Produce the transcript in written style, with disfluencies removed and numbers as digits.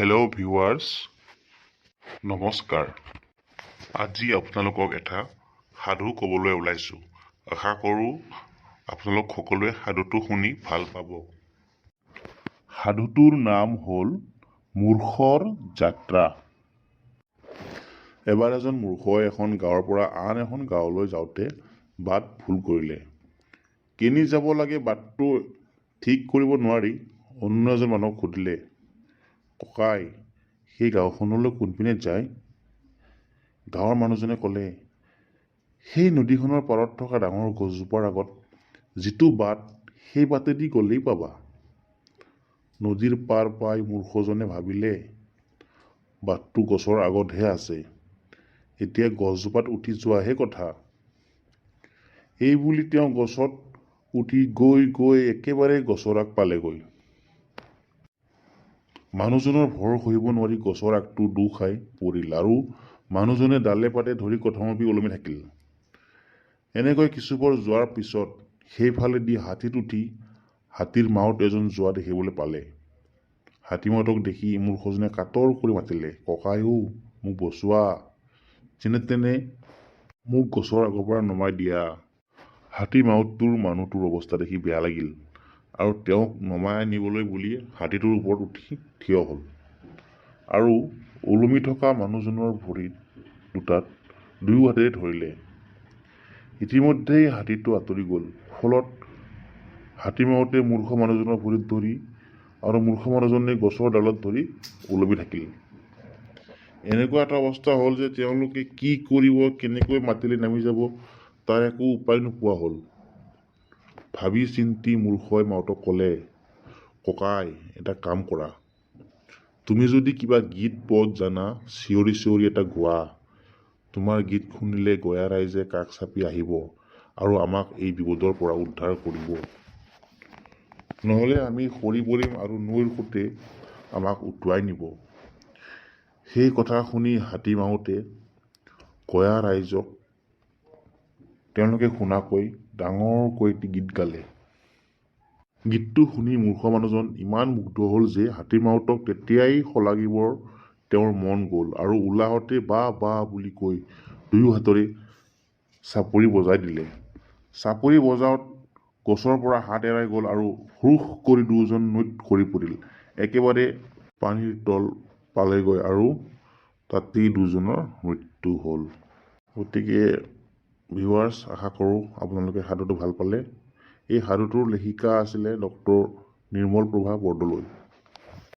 Hello' viewers, নমস্কাৰ। আজি আপোনালোকক এটা সাধু ক'বলৈ ওলাইছোঁ। আশা কৰোঁ আপোনালোক সকলোৱে সাধুটো শুনি ভাল পাব। সাধুটোৰ নাম হ'ল মূৰ্খৰ যাত্ৰা। এবাৰ এজন মূৰ্খই এখন গাঁৱৰ পৰা আন এখন গাঁৱলৈ যাওঁতে বাট ভুল কৰিলে। কেনি যাব লাগে বাটটো ঠিক কৰিব নোৱাৰি অন্য এজন মানুহক সুধিলে, ককাই, সেই গাঁওখনলৈ কোনপিনে যায়? গাঁৱৰ মানুহজনে ক'লে, সেই নদীখনৰ পাৰত থকা ডাঙৰ গছজোপাৰ আগত যিটো বাট, সেই বাটেদি গ'লেই পাবা। নদীৰ পাৰ পাই মূৰ্খজনে ভাবিলে, বাটটো গছৰ আগতহে আছে, এতিয়া গছজোপাত উঠি যোৱাহে কথা। এই বুলি তেওঁ গছত উঠি গৈ গৈ একেবাৰে গছৰ আগ পালেগৈ। মানুহজনৰ ভৰ সহিব নোৱাৰি গছৰ আগটো দো খাই পৰিল আৰু মানুহজনে ডালে পাতে ধৰি কথমপি ওলমি থাকিল। এনেকৈ কিছুপৰ যোৱাৰ পিছত সেইফালেদি হাতীত উঠি হাতীৰ মাউত এজন যোৱা দেখিবলৈ পালে। হাতী মাউতক দেখি মূৰ্খজনে কাতৰ কৰি মাতিলে, ককাই ও, মোক বচোৱা, যেনে তেনে মোক গছৰ আগৰ পৰা নমাই দিয়া। হাতী মাউতটোৰ মানুহটোৰ অৱস্থা দেখি বেয়া লাগিল আৰু তেওঁক নমাই আনিবলৈ বুলি হাতীটোৰ ওপৰত উঠি থিয় হ'ল আৰু ওলমি থকা মানুহজনৰ ভৰিত দুটাত দুয়ো হাতেৰে ধৰিলে। ইতিমধ্যেই হাতীটো আঁতৰি গ'ল, ফলত হাতী মাউতে মূৰ্খ মানুহজনৰ ভৰিত ধৰি আৰু মূৰ্খ মানুহজনে গছৰ ডালত ধৰি ওলমি থাকিল। এনেকুৱা এটা অৱস্থা হ'ল যে তেওঁলোকে কি কৰিব, কেনেকৈ মাটিলৈ নামি যাব তাৰ একো উপায় নোপোৱা হ'ল। ভাবি চিন্তি মূৰ্খই মাউতক ক'লে, ককাই, এটা কাম কৰা, তুমি যদি কিবা গীত পদ জানা চিঞৰি চিঞৰি এটা গোৱা। তোমাৰ গীত শুনিলে গঞা ৰাইজে কাষ চাপি আহিব আৰু আমাক এই বিপদৰ পৰা উদ্ধাৰ কৰিব। নহ'লে আমি সৰি পৰিম আৰু নৈৰ সোঁতে আমাক উটুৱাই নিব। সেই কথা শুনি হাতী মাউতে গঞা ৰাইজক তেওঁলোকে শুনাকৈ ডাঙৰকৈ এটি গীত গালে। গীতটো শুনি মূৰ্খ মানুহজন ইমান মুগ্ধ হ'ল যে হাতী মাউতক তেতিয়াই শলাগিবৰ তেওঁৰ মন গ'ল আৰু উলাহতে বাহ বাহ বুলি কৈ দুয়ো হাতেৰে চাপৰি বজাই দিলে। চাপৰি বজাওঁত গছৰ পৰা হাত এৰাই গ'ল আৰু হুৰুস কৰি দুয়োজন নৈত সৰি পৰিল। একেবাৰে পানীৰ তল পালেগৈ আৰু তাতেই দুজনৰ মৃত্যু হ'ল। গতিকে ভিউৱাৰ্ছ, আশা কৰোঁ আপোনালোকে সাধুটো ভাল পালে। এই সাধুটোৰ লেখিকা আছিলে ডক্টৰ নিৰ্মল প্ৰভা বৰদলৈ।